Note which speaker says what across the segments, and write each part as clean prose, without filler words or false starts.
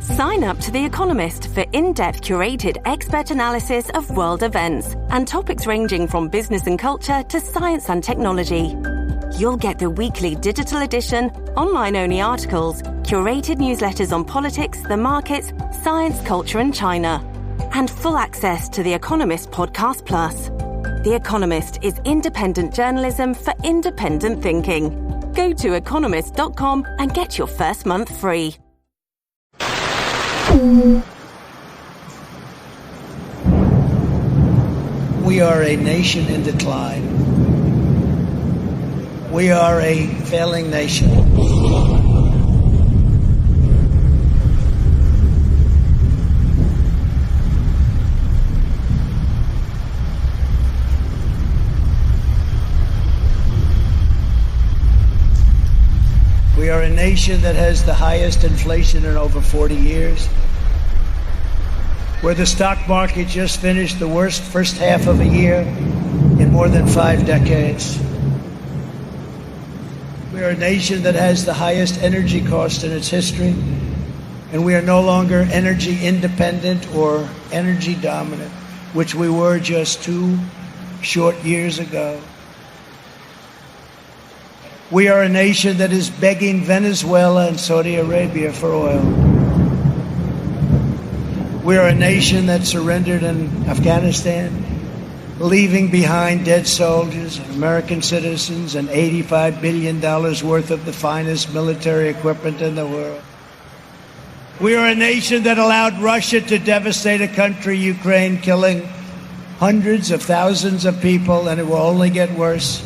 Speaker 1: Sign up to The Economist for in-depth curated expert analysis of world events and topics ranging from business and culture to science and technology. You'll get the weekly digital edition, online-only articles, curated newsletters on politics, the markets, science, culture and China, and full access to The Economist Podcast Plus. The Economist is independent journalism for independent thinking. Go to economist.com and get your first month free.
Speaker 2: We are a nation in decline. We are a failing nation. We are a nation that has the highest inflation in over 40 years, where the stock market just finished the worst first half of a year in more than 5 decades. We are a nation that has the highest energy cost in its history, and we are no longer energy independent or energy dominant, which we were just 2 short years ago. We are a nation that is begging Venezuela and Saudi Arabia for oil. We are a nation that surrendered in Afghanistan, leaving behind dead soldiers, American citizens, and $85 billion worth of the finest military equipment in the world. We are a nation that allowed Russia to devastate a country, Ukraine, killing hundreds of thousands of people, and it will only get worse.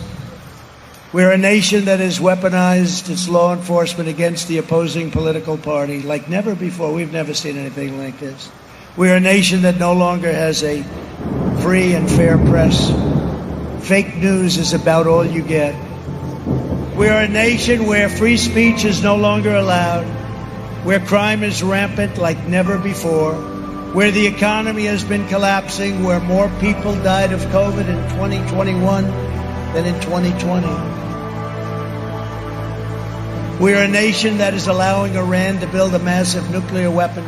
Speaker 2: We're a nation that has weaponized its law enforcement against the opposing political party like never before. We've never seen anything like this. We're a nation that no longer has a free and fair press. Fake news is about all you get. We're a nation where free speech is no longer allowed, where crime is rampant like never before, where the economy has been collapsing, where more people died of COVID in 2021 than in 2020. We're a nation that is allowing Iran to build a massive nuclear weapon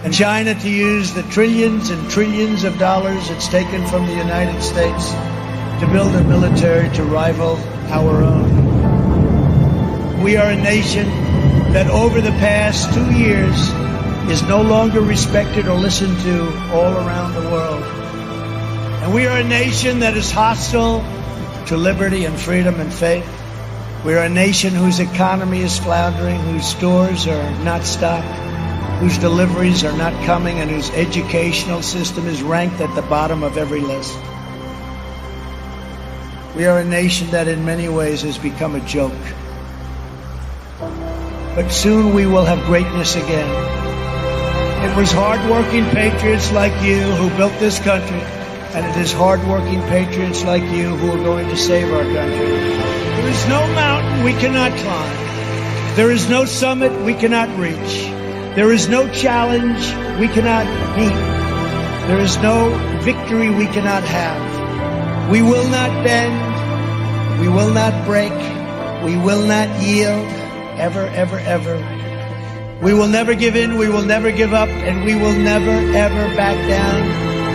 Speaker 2: and China to use the trillions and trillions of dollars it's taken from the United States to build a military to rival our own. We are a nation that over the past 2 years is no longer respected or listened to all around the world. And we are a nation that is hostile to liberty and freedom and faith. We are a nation whose economy is floundering, whose stores are not stocked, whose deliveries are not coming, and whose educational system is ranked at the bottom of every list. We are a nation that in many ways has become a joke. But soon we will have greatness again. It was hard-working patriots like you who built this country, and it is hard-working patriots like you who are going to save our country. There is no mountain we cannot climb. There is no summit we cannot reach. There is no challenge we cannot meet. There is no victory we cannot have. We will not bend. We will not break. We will not yield. Ever, ever, ever. We will never give in. We will never give up. And we will never, ever back down.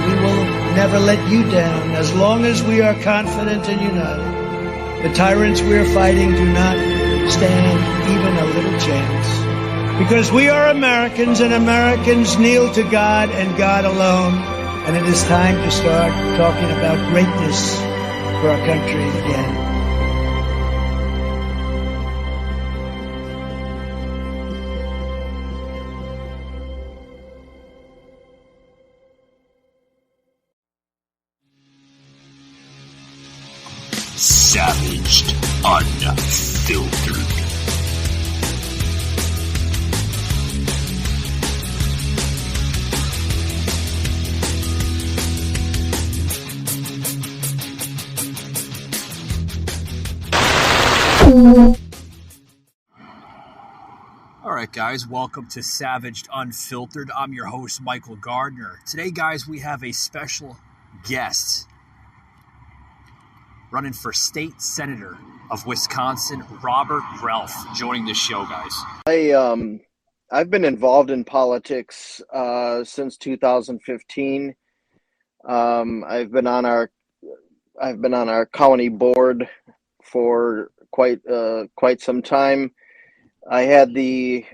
Speaker 2: We will never let you down as long as we are confident and united. The tyrants we are fighting do not stand even a little chance. Because we are Americans, and Americans kneel to God and God alone. And it is time to start talking about greatness for our country again.
Speaker 3: Savaged Unfiltered.
Speaker 4: All right, guys, welcome to Savaged Unfiltered. I'm your host, Michael Gardner. Today, guys, we have a special guest running for state senator of Wisconsin, Robert Relph, joining the show, guys.
Speaker 5: I've been involved in politics since 2015. I've been on our county board for quite some time. I had the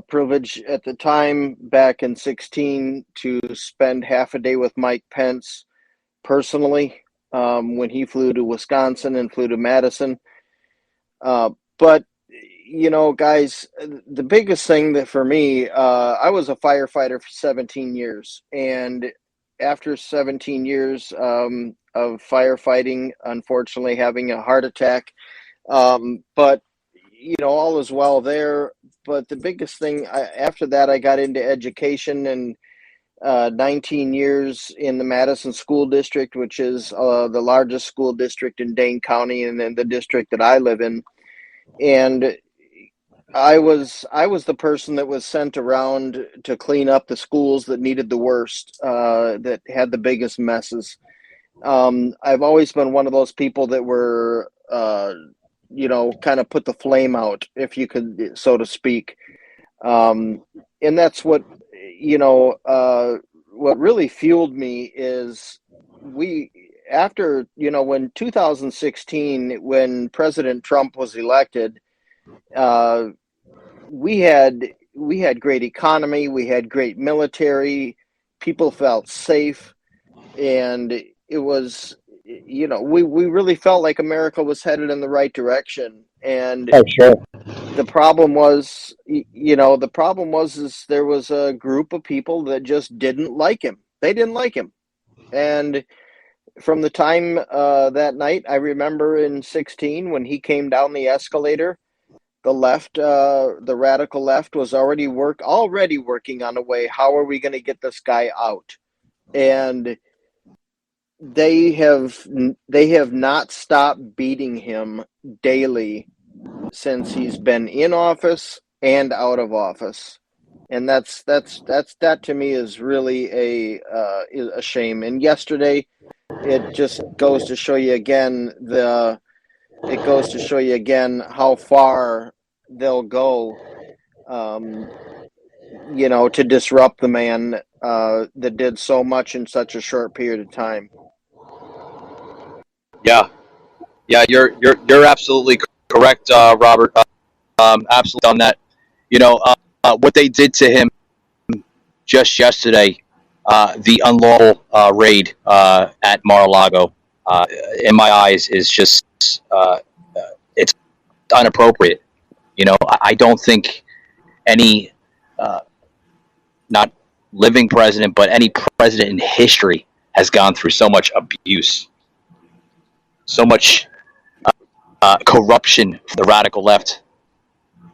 Speaker 5: privilege at the time back in 16 to spend half a day with Mike Pence personally when he flew to Wisconsin and flew to Madison. But guys, the biggest thing that for me, I was a firefighter for 17 years, and after 17 years of firefighting, unfortunately having a heart attack, but all is well there. But the biggest thing after that, I got into education and 19 years in the Madison School District, which is the largest school district in Dane County, and then the district that I live in. And I was the person that was sent around to clean up the schools that needed the worst, that had the biggest messes. I've always been one of those people that were, kind of put the flame out, if you could, so to speak. And that's what really fueled me is after, when 2016, when President Trump was elected, we had great economy, we had great military, people felt safe, and it was, we really felt like America was headed in the right direction. And
Speaker 6: Oh, sure.
Speaker 5: the problem was, is there was a group of people that just didn't like him. They didn't like him. And from the time that night, I remember in 16 when he came down the escalator, the left, the radical left was already working on a way. How are we going to get this guy out? And they have not stopped beating him daily since he's been in office and out of office. And that to me is really a shame. And yesterday, it just goes to show you again how far they'll go, to disrupt the man that did so much in such a short period of time.
Speaker 6: Yeah, you're absolutely correct, Robert. Absolutely on that. What they did to him just yesterday, the unlawful raid at Mar-a-Lago, in my eyes, is just it's inappropriate. I don't think any not living president, but any president in history has gone through so much abuse, so much corruption for the radical left.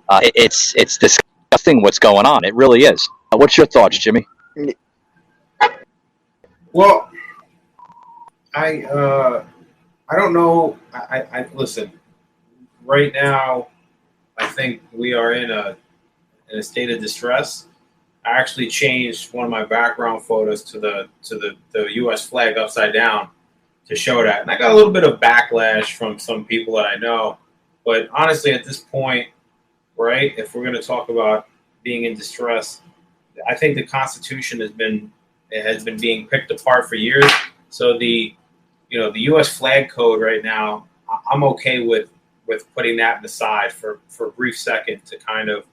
Speaker 6: It's disgusting what's going on. It really is. What's your thoughts, Jimmy?
Speaker 7: Well, I don't know. I listen. Right now, I think we are in a state of distress. I actually changed one of my background photos to the U.S. flag upside down to show that, and I got a little bit of backlash from some people that I know. But honestly, at this point, right, if we're going to talk about being in distress, I think the Constitution has been being picked apart for years. So the U.S. flag code right now, I'm okay with putting that aside for a brief second to kind of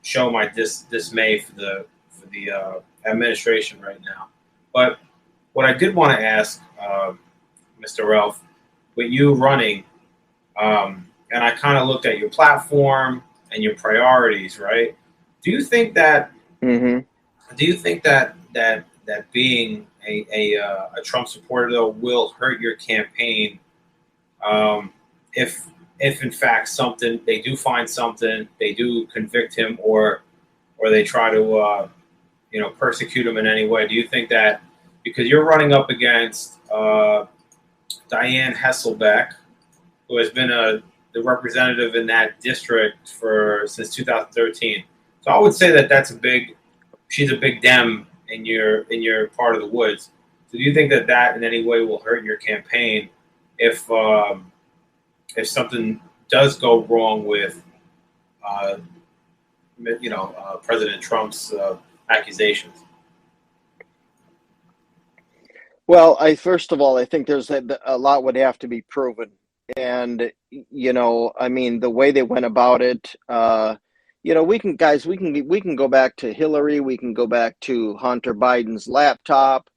Speaker 7: show my dismay for the administration right now. But what I did want to ask, Mr. Relph, with you running, and I kind of looked at your platform and your priorities, right? Do you think that?
Speaker 5: Mm-hmm.
Speaker 7: Do you think that being a Trump supporter though will hurt your campaign? If in fact they do find something, they do convict him, or they try to persecute him in any way, do you think that because you're running up against Diane Hasselbeck, who has been the representative in that district since 2013, so I would say she's a big Dem in your part of the woods. So do you think that in any way will hurt your campaign if something does go wrong with President Trump's accusations?
Speaker 5: Well, first of all, I think there's a lot would have to be proven, and I mean, the way they went about it. We can go back to Hillary, we can go back to Hunter Biden's laptop,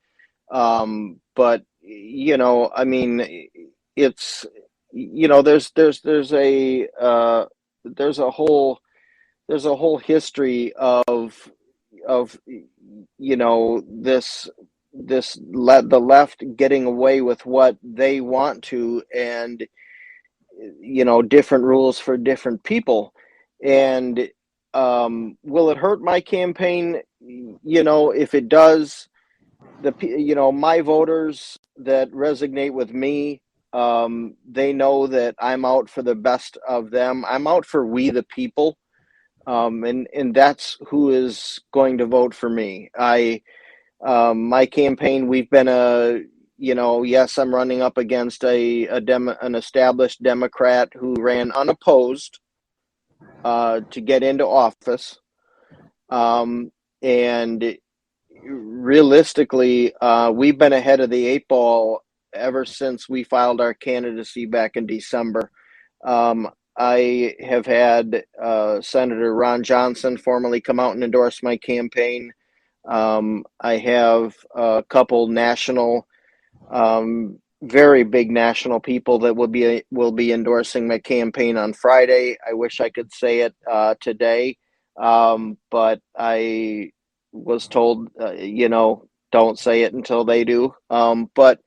Speaker 5: but I mean, it's there's a whole history of the left getting away with what they want to, and different rules for different people. And will it hurt my campaign? If it does, my voters that resonate with me, they know that I'm out for the best of them. I'm out for we the people, and that's who is going to vote for me. My campaign, we've been yes, I'm running up against an established Democrat who ran unopposed to get into office, and realistically, we've been ahead of the eight ball ever since we filed our candidacy back in December. I have had Senator Ron Johnson formally come out and endorse my campaign. I have a couple national, very big national people that will be endorsing my campaign on Friday. I wish I could say it today, but I was told, don't say it until they do. But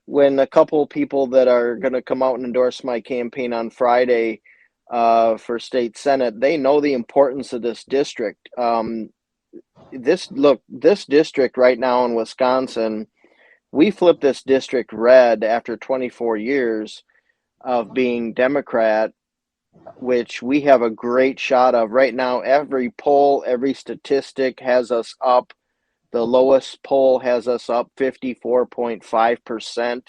Speaker 5: when a couple people that are going to come out and endorse my campaign on Friday for state senate, they know the importance of this district. This district right now in Wisconsin, we flipped this district red after 24 years of being Democrat, which we have a great shot of right now. Every poll, every statistic has us up. The lowest poll has us up 54.5%.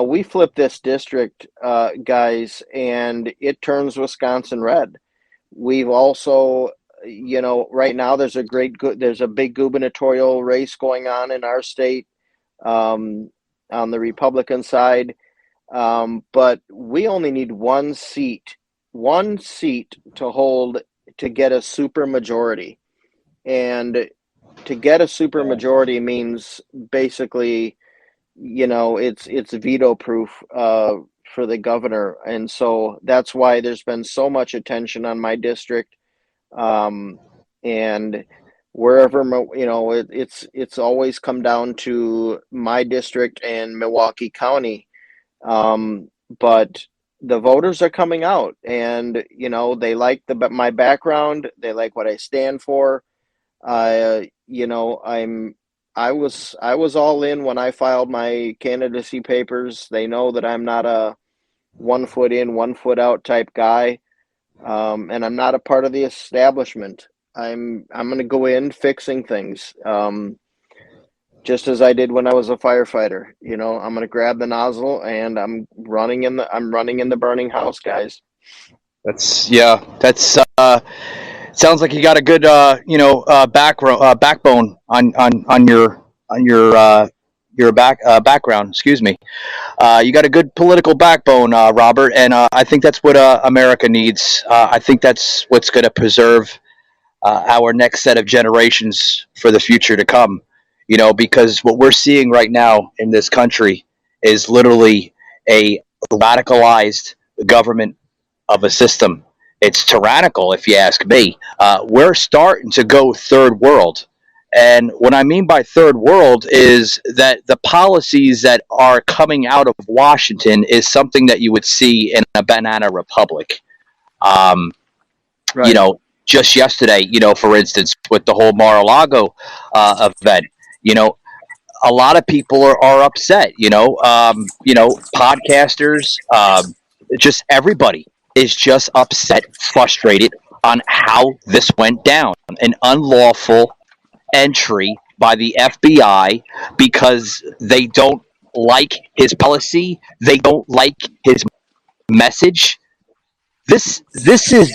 Speaker 5: We flipped this district, guys, and it turns Wisconsin red. We've also, right now there's a big gubernatorial race going on in our state, on the Republican side. But we only need one seat to hold to get a super majority. And to get a super majority means basically, it's veto proof for the governor. And so that's why there's been so much attention on my district. And wherever, it's always come down to my district and Milwaukee County. But the voters are coming out, and they like my background. They like what I stand for. I was all in when I filed my candidacy papers. They know that I'm not a 1 foot in, 1 foot out type guy, and I'm not a part of the establishment. I'm going to go in fixing things. Just as I did when I was a firefighter. I'm going to grab the nozzle and I'm running in the burning house, guys.
Speaker 6: Sounds like you got a good backbone on your background. Excuse me. You got a good political backbone, Robert, and I think that's what America needs. I think that's what's going to preserve our next set of generations for the future to come. Because what we're seeing right now in this country is literally a radicalized government of a system. It's tyrannical, if you ask me. We're starting to go third world. And what I mean by third world is that the policies that are coming out of Washington is something that you would see in a banana republic.
Speaker 5: Right.
Speaker 6: Just yesterday, for instance, with the whole Mar-a-Lago event, a lot of people are upset, podcasters, just everybody is just upset, frustrated on how this went down. An unlawful entry by the FBI because they don't like his policy, they don't like his message. This is,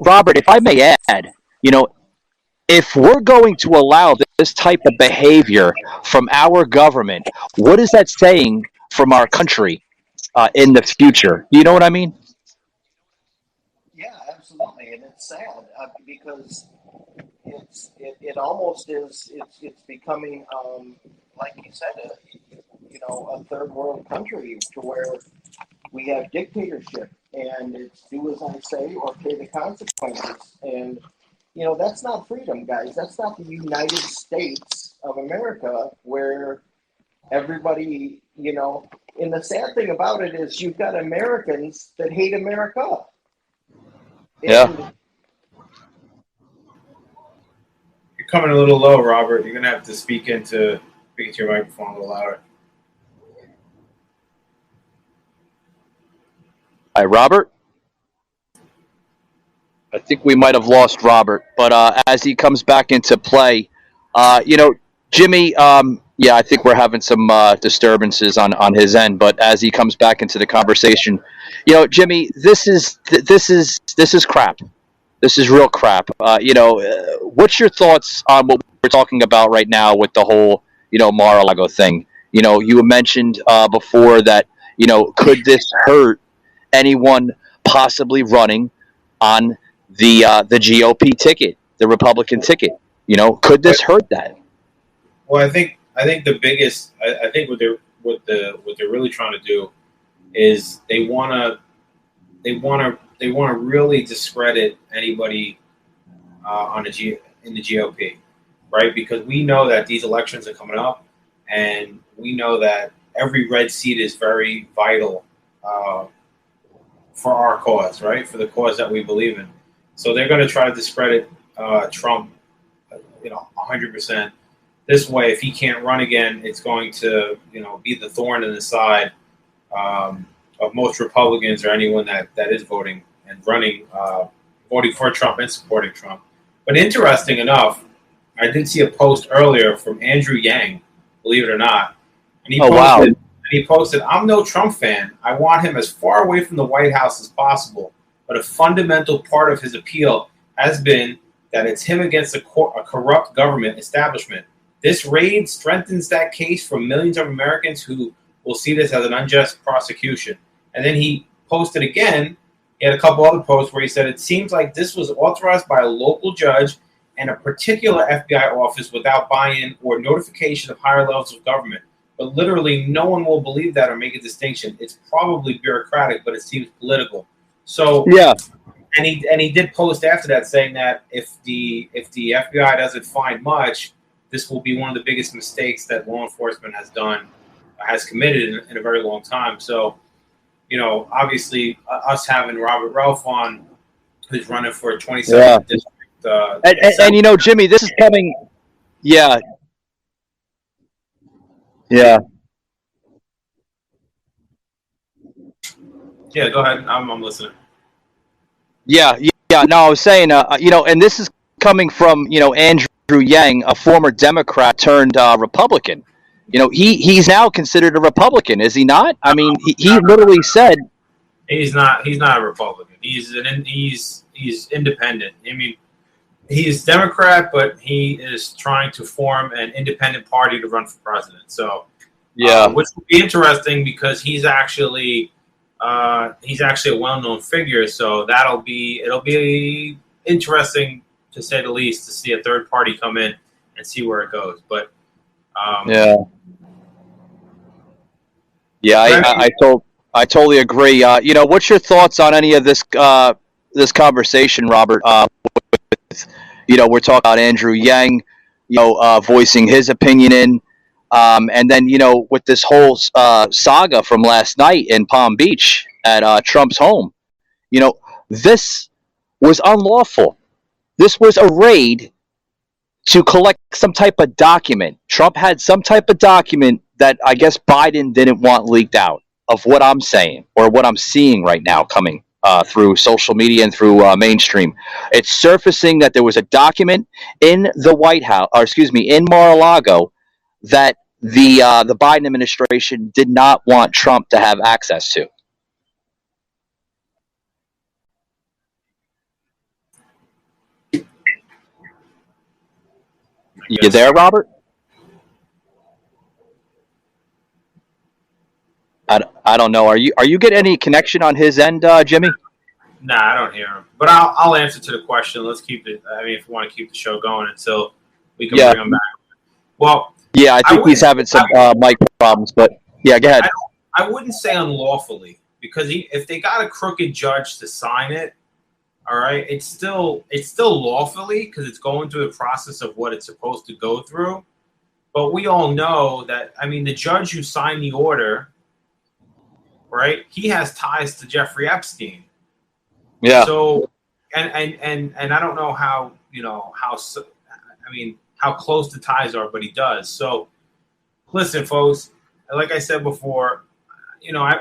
Speaker 6: Robert, if I may add, if we're going to allow this type of behavior from our government, what is that saying from our country in the future? You know what I mean?
Speaker 5: Yeah, absolutely, and it's sad because it almost is it's becoming like you said, a third world country to where we have dictatorship and it's do as I say or pay the consequences. And that's not freedom, guys. That's not the United States of America where everybody, and the sad thing about it is you've got Americans that hate America.
Speaker 6: Yeah.
Speaker 7: You're coming a little low, Robert. You're gonna have to speak into your microphone a little louder.
Speaker 6: Hi, Robert. I think we might have lost Robert, but as he comes back into play, Jimmy, yeah, I think we're having some disturbances on his end. But as he comes back into the conversation, Jimmy, this is crap. This is real crap. What's your thoughts on what we're talking about right now with the whole Mar-a-Lago thing? You mentioned before that could this hurt anyone possibly running on the GOP ticket, the Republican ticket? Could this hurt that?
Speaker 7: Well, I think the biggest. I think what they're really trying to do is they want to really discredit anybody in the GOP, right? Because we know that these elections are coming up, and we know that every red seat is very vital for our cause, right? For the cause that we believe in. So they're going to try to discredit Trump, 100%. This way, if he can't run again, it's going to, be the thorn in the side of most Republicans or anyone that is voting and voting for Trump and supporting Trump. But interesting enough, I did see a post earlier from Andrew Yang, believe it or not, and he posted, "I'm no Trump fan. I want him as far away from the White House as possible. But a fundamental part of his appeal has been that it's him against a corrupt government establishment. This raid strengthens that case for millions of Americans who will see this as an unjust prosecution." And then he posted again. He had a couple other posts where he said, "It seems like this was authorized by a local judge and a particular FBI office without buy-in or notification of higher levels of government. But literally no one will believe that or make a distinction. It's probably bureaucratic, but it seems political." So
Speaker 6: yeah.
Speaker 7: And he did post after that saying that if the FBI doesn't find much, this will be one of the biggest mistakes that law enforcement has committed in a very long time. So, obviously us having Robert Relph on, who's running for a 27th district.
Speaker 6: And Jimmy, this is coming. Yeah. Yeah.
Speaker 7: Yeah, go ahead. I'm listening.
Speaker 6: Yeah. No, I was saying, and this is coming from, Andrew Yang, a former Democrat turned Republican. He's now considered a Republican, is he not? I mean, he literally said
Speaker 7: he's not a Republican. He's independent. I mean, he's Democrat, but he is trying to form an independent party to run for president. So, which will be interesting because he's actually a well-known figure. So it'll be interesting to say the least to see a third party come in and see where it goes. But
Speaker 6: I totally agree. What's your thoughts on any of this conversation, Robert? We're talking about Andrew Yang, voicing his opinion and then, with this whole saga from last night in Palm Beach at Trump's home, this was unlawful. This was a raid to collect some type of document. Trump had some type of document that I guess Biden didn't want leaked out, of what I'm saying or what I'm seeing right now coming through social media and through mainstream. It's surfacing that there was a document in the White House, in Mar-a-Lago, that the Biden administration did not want Trump to have access to. You there, Robert? I don't know. Are you getting any connection on his end, Jimmy?
Speaker 7: Nah, I don't hear him. But I'll answer to the question. Let's keep it. I mean, if we want to keep the show going until we can bring him back. Well,
Speaker 6: yeah, I think he's having some mic problems. But yeah, go ahead.
Speaker 7: I wouldn't say unlawfully, because if they got a crooked judge to sign it, all right, it's still lawfully, because it's going through the process of what it's supposed to go through. But we all know that, I mean, the judge who signed the order, right, he has ties to Jeffrey Epstein.
Speaker 6: Yeah.
Speaker 7: So, and I don't know how, how close the ties are, but he does. So, listen, folks, like I said before,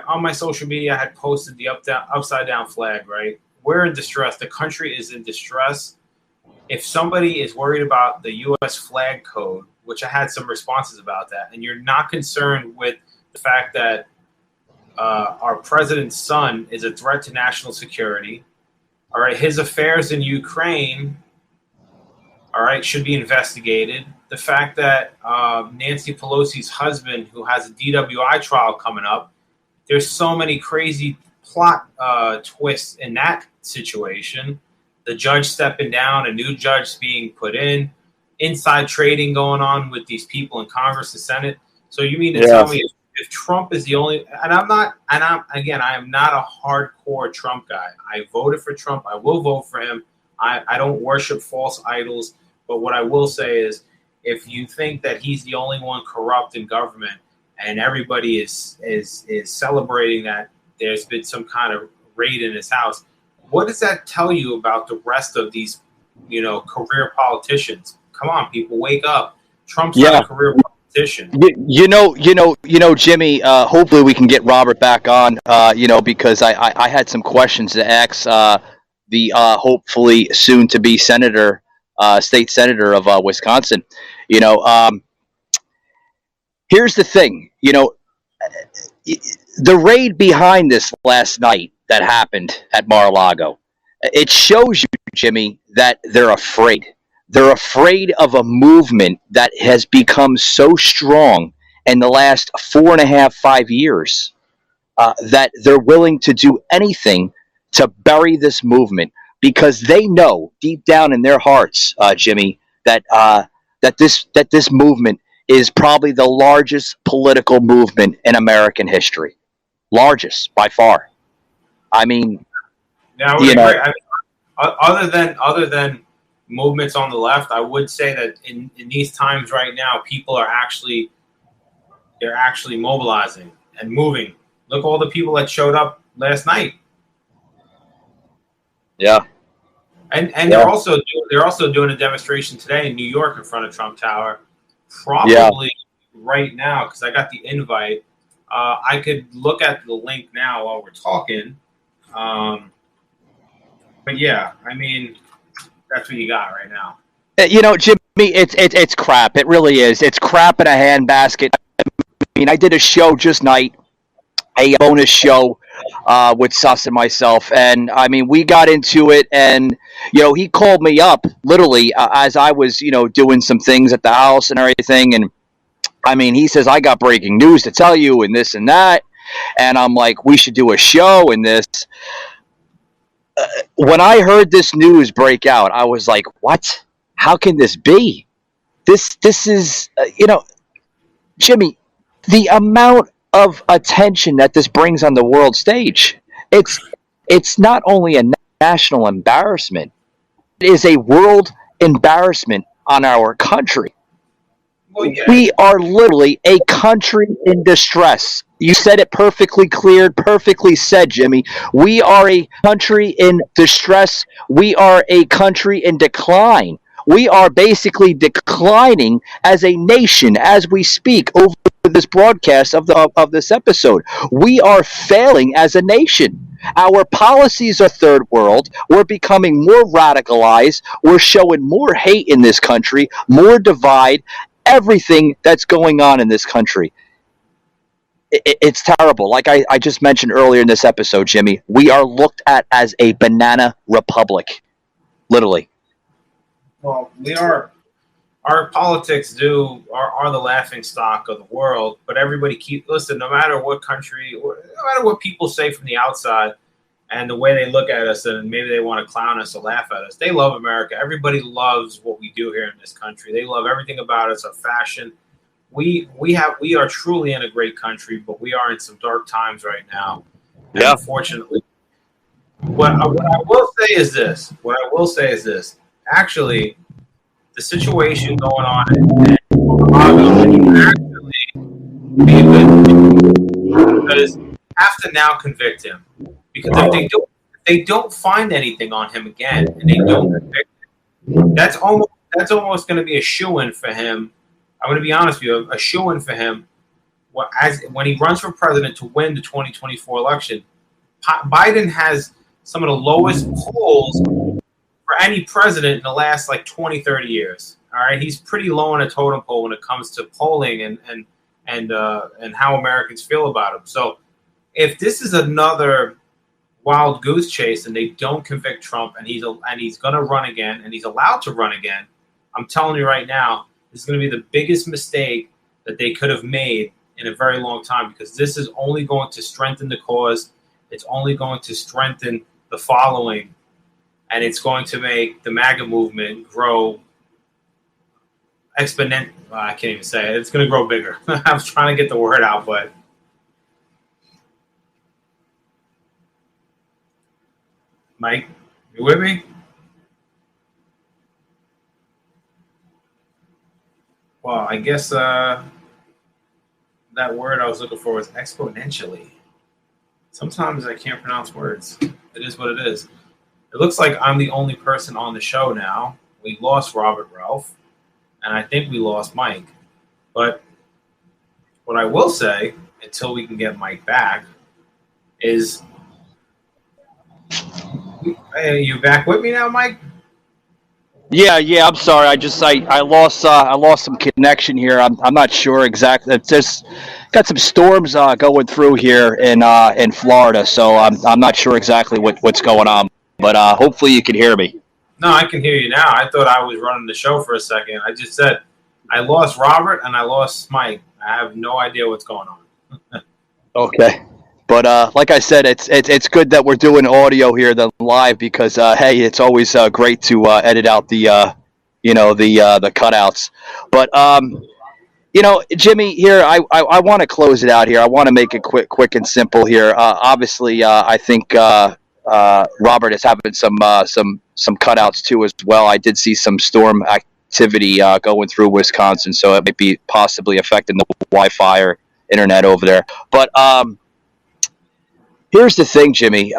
Speaker 7: on my social media, I had posted the upside down flag, right? We're in distress. The country is in distress. If somebody is worried about the U.S. flag code, which I had some responses about that, and you're not concerned with the fact that our president's son is a threat to national security, all right, his affairs in Ukraine, all right, should be investigated. The fact that Nancy Pelosi's husband, who has a DWI trial coming up, there's so many crazy plot twists in that situation. The judge stepping down, a new judge being put in, inside trading going on with these people in Congress and Senate. So you mean to tell me if Trump is the only, and I am not a hardcore Trump guy. I voted for Trump. I will vote for him. I don't worship false idols. But what I will say is, if you think that he's the only one corrupt in government, and everybody is celebrating that there's been some kind of raid in his house, what does that tell you about the rest of these, career politicians? Come on, people, wake up. Trump's not a career politician.
Speaker 6: Jimmy, hopefully we can get Robert back on, because I had some questions to ask the hopefully soon to be senator, state senator of Wisconsin. Here's the thing, the raid behind this last night that happened at Mar-a-Lago, it shows you, Jimmy, that they're afraid. They're afraid of a movement that has become so strong in the last 4.5, 5 years that they're willing to do anything to bury this movement, because they know deep down in their hearts, Jimmy, that this movement is probably the largest political movement in American history. Largest by far. I mean,
Speaker 7: yeah, I would agree. Other than movements on the left, I would say that in these times right now, people are actually mobilizing and moving. Look at all the people that showed up last night.
Speaker 6: Yeah.
Speaker 7: And they're also doing a demonstration today in New York in front of Trump Tower. Probably right now, because I got the invite. I could look at the link now while we're talking. But yeah, I mean, that's what you got right now.
Speaker 6: Jimmy, it's crap. It really is. It's crap in a handbasket. I mean, I did a show just night, a bonus show with Sus and myself, and I mean, we got into it, and he called me up literally as I was doing some things at the house and everything, and I mean, he says, I got breaking news to tell you and this and that, and I'm like, we should do a show and this. When I heard this news break out, I was like, what? How can this be? This is Jimmy, the amount of attention that this brings on the world stage, it's not only a national embarrassment, it is a world embarrassment on our country. Well, yeah. We are literally a country in distress. You said it perfectly clear, perfectly said, Jimmy. We are a country in distress. We are a country in decline. We are basically declining as a nation as we speak over this broadcast of this episode. We are failing as a nation. Our policies are third world. We're becoming more radicalized. We're showing more hate in this country, more divide, everything that's going on in this country. It's terrible. Like I just mentioned earlier in this episode, Jimmy, we are looked at as a banana republic, literally.
Speaker 7: Well, we are our politics are the laughing stock of the world, but everybody listen, no matter what country, no matter what people say from the outside and the way they look at us, and maybe they want to clown us or laugh at us, they love America. Everybody loves what we do here in this country. They love everything about us, our fashion. We are truly in a great country, but we are in some dark times right now. And
Speaker 6: Yeah.
Speaker 7: unfortunately, what I will say is this. Actually, the situation going on in Chicago actually be a good thing, because you have to now convict him. Because if they don't find anything on him again, and they don't convict him, that's almost going to be a shoo-in for him. I'm going to be honest with you, a shoo-in for him when he runs for president to win the 2024 election. Biden has some of the lowest polls for any president in the last 20, 30 years. All right, he's pretty low on a totem pole when it comes to polling and how Americans feel about him. So if this is another wild goose chase and they don't convict Trump and he's going to run again and he's allowed to run again, I'm telling you right now, this is going to be the biggest mistake that they could have made in a very long time, because this is only going to strengthen the cause. It's only going to strengthen the following, and it's going to make the MAGA movement grow exponential. I can't even say it. It's going to grow bigger. I was trying to get the word out, but Mike, you with me? Well, I guess that word I was looking for was exponentially. Sometimes I can't pronounce words. It is what it is. It looks like I'm the only person on the show now. We lost Relph, and I think we lost Mike. But what I will say, until we can get Mike back, is, hey, you back with me now, Mike?
Speaker 6: Yeah. I'm sorry. I lost some connection here. I'm not sure exactly. It's just got some storms going through here in Florida, so I'm not sure exactly what's going on. But hopefully you can hear me.
Speaker 7: No, I can hear you now. I thought I was running the show for a second. I just said I lost Robert and I lost Mike. I have no idea what's going on. Okay.
Speaker 6: But like I said, it's good that we're doing audio here than live, because hey, it's always great to edit out the the cutouts. But Jimmy, here I want to close it out here. I want to make it quick and simple here. Obviously, I think Robert is having some cutouts too as well. I did see some storm activity going through Wisconsin, so it might be possibly affecting the Wi-Fi or internet over there. But here's the thing, Jimmy.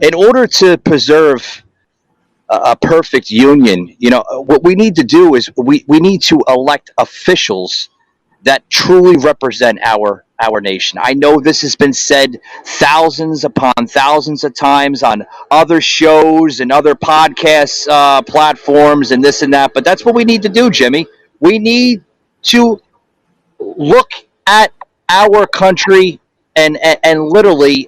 Speaker 6: In order to preserve a perfect union, what we need to do is we need to elect officials that truly represent our nation. I know this has been said thousands upon thousands of times on other shows and other podcast platforms and this and that, but that's what we need to do, Jimmy. We need to look at our country and literally,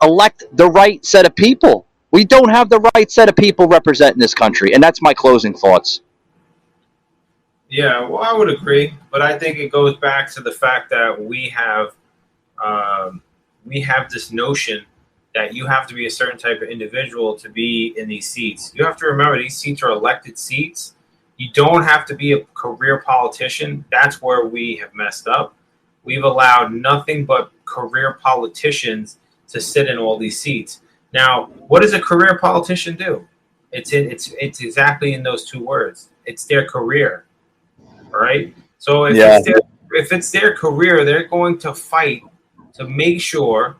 Speaker 6: elect the right set of people. We don't have the right set of people representing this country, and that's my closing thoughts.
Speaker 7: Yeah, well, I would agree, but I think it goes back to the fact that we have this notion that you have to be a certain type of individual to be in these seats. You have to remember, these seats are elected seats. You don't have to be a career politician. That's where we have messed up. We've allowed nothing but career politicians to sit in all these seats. Now, what does a career politician do? It's exactly in those two words. It's their career. All right. So if it's their career, they're going to fight to make sure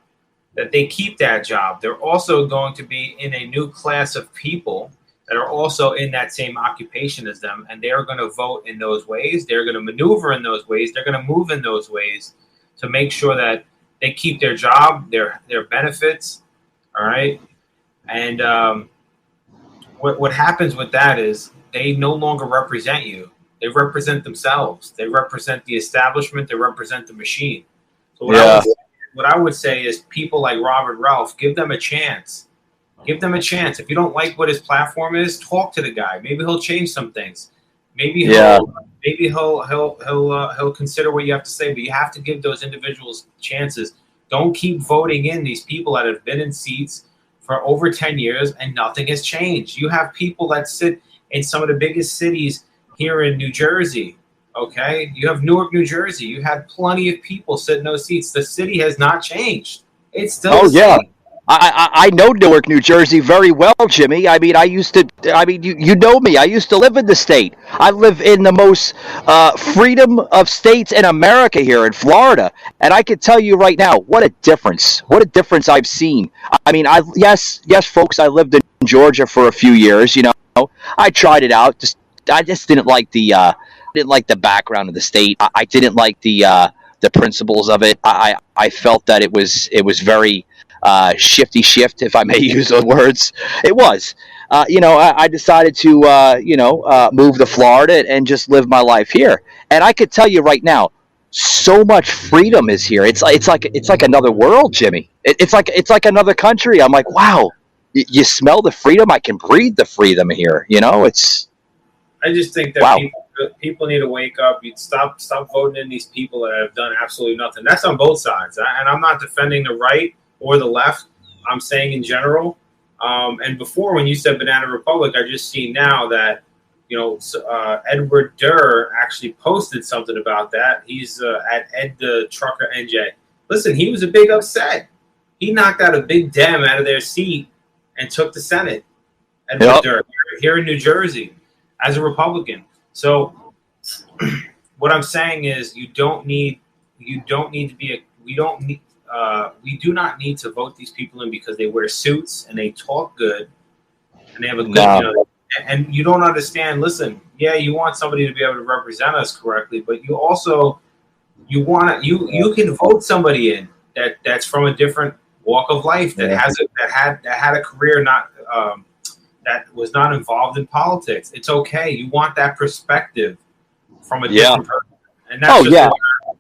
Speaker 7: that they keep that job. They're also going to be in a new class of people that are also in that same occupation as them, and they're going to vote in those ways. They're going to maneuver in those ways. They're going to move in those ways to make sure that they keep their job, their benefits. All right. And what happens with that is they no longer represent you. They represent themselves. They represent the establishment. They represent the machine. So what I would say is people like Relph, give them a chance. Give them a chance. If you don't like what his platform is, talk to the guy. Maybe he'll change some things. Maybe he'll consider what you have to say. But you have to give those individuals chances. Don't keep voting in these people that have been in seats for over 10 years and nothing has changed. You have people that sit in some of the biggest cities here in New Jersey. Okay, you have Newark, New Jersey. You had plenty of people sit in those seats. The city has not changed. It's still the same.
Speaker 6: I know Newark, New Jersey very well, Jimmy. I mean, you know me. I used to live in the state. I live in the most freedom of states in America here in Florida. And I can tell you right now, what a difference. What a difference I've seen. I mean, yes, folks, I lived in Georgia for a few years, you know. I tried it out. I just didn't like the background of the state. I didn't like the principles of it. I felt that it was very shifty shift, if I may use those words. It was. I decided to move to Florida and just live my life here. And I could tell you right now, so much freedom is here. It's like another world, Jimmy. It's like another country. I'm like, wow. You smell the freedom. I can breathe the freedom here. You know,
Speaker 7: I just think that people need to wake up. You'd stop voting in these people that have done absolutely nothing. That's on both sides. And I'm not defending the right or the left. I'm saying in general. And before, when you said Banana Republic, I just see now that, Edward Durr actually posted something about that. He's at Ed the Trucker NJ. Listen, he was a big upset. He knocked out a big Dem out of their seat and took the Senate. Edward Durr here in New Jersey as a Republican. So what I'm saying is we do not need to vote these people in because they wear suits and they talk good and they have a good, and you don't understand. Listen, yeah, you want somebody to be able to represent us correctly, but you can vote somebody in that's from a different walk of life that had a career that was not involved in politics. It's okay. You want that perspective from a different person. And that's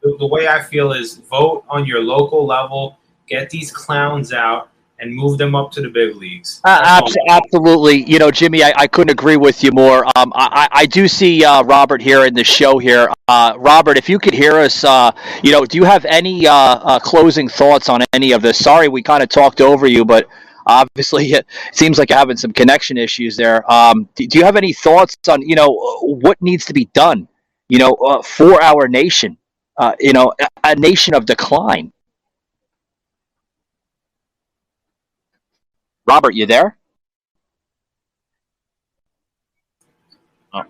Speaker 7: the way I feel is vote on your local level, get these clowns out, and move them up to the big leagues.
Speaker 6: Absolutely. Jimmy, I couldn't agree with you more. I do see Robert here in the show here. Robert, if you could hear us, do you have any closing thoughts on any of this? Sorry, we kind of talked over you, but obviously it seems like you're having some connection issues there. Do you have any thoughts on, what needs to be done, for our nation, a nation of decline? Robert, you there? Oh.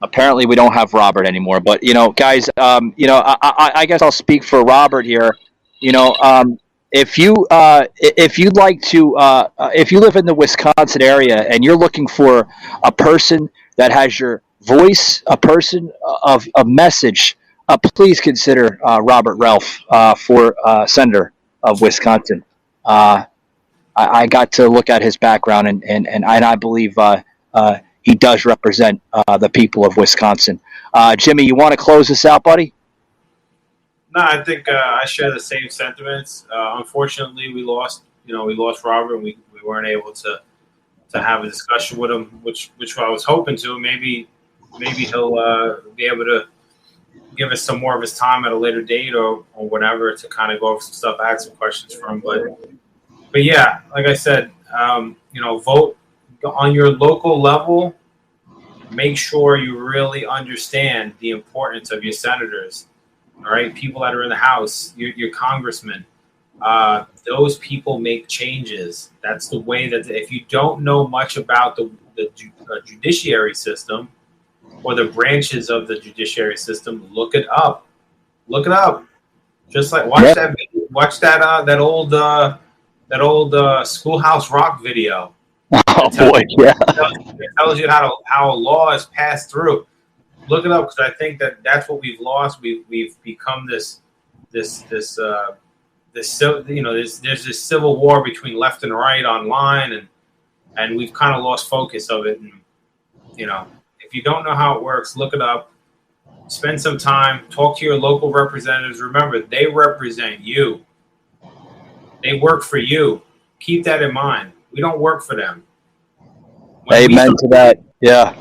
Speaker 6: Apparently we don't have Robert anymore, but guys, I guess I'll speak for Robert here. If you live in the Wisconsin area and you're looking for a person that has your voice, a person of a message, please consider Robert Relph for Senator of Wisconsin. I got to look at his background, and I believe he does represent the people of Wisconsin. Jimmy, you want to close this out, buddy?
Speaker 7: No, I think I share the same sentiments. Unfortunately, we lost Robert, and we weren't able to have a discussion with him, which I was hoping to. Maybe he'll be able to give us some more of his time at a later date or whatever to kind of go over some stuff. I had some questions for him, but yeah, like I said, vote on your local level. Make sure you really understand the importance of your senators. All right, people that are in the House, your congressmen, those people make changes. That's the way that if you don't know much about the judiciary system or the branches of the judiciary system, look it up. Look it up. Just like watch that old Schoolhouse Rock video.
Speaker 6: Oh boy, yeah.
Speaker 7: It tells you how a law is passed through. Look it up because I think that's what we've lost. We've become this there's this civil war between left and right online, and we've kind of lost focus of it. And if you don't know how it works, look it up. Spend some time, talk to your local representatives. Remember, they represent you. They work for you. Keep that in mind. We don't work for them.
Speaker 6: Amen to that. Yeah.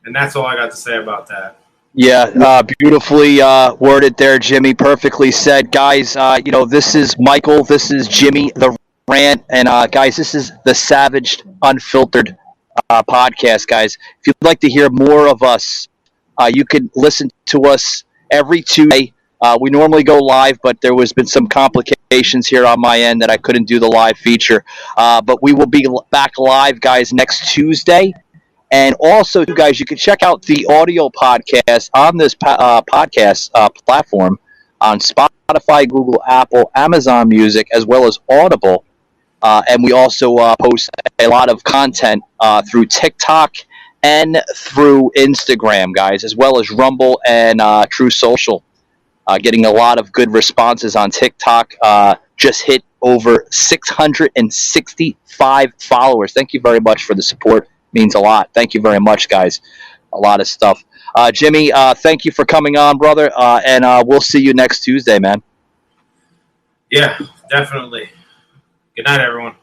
Speaker 7: And that's all I got to say about that.
Speaker 6: Yeah, beautifully worded there, Jimmy. Perfectly said. Guys, this is Michael. This is Jimmy, the Rant. And, guys, this is the Savaged Unfiltered podcast, guys. If you'd like to hear more of us, you can listen to us every Tuesday. We normally go live, but there was been some complications here on my end that I couldn't do the live feature. But we will be back live, guys, next Tuesday. And also, guys, you can check out the audio podcast on this podcast platform on Spotify, Google, Apple, Amazon Music, as well as Audible. And we also post a lot of content through TikTok and through Instagram, guys, as well as Rumble and True Social. Getting a lot of good responses on TikTok. Just hit over 665 followers. Thank you very much for the support. Means a lot. Thank you very much, guys. A lot of stuff. Jimmy, thank you for coming on, brother. And we'll see you next Tuesday, man.
Speaker 7: Yeah, definitely. Good night, everyone.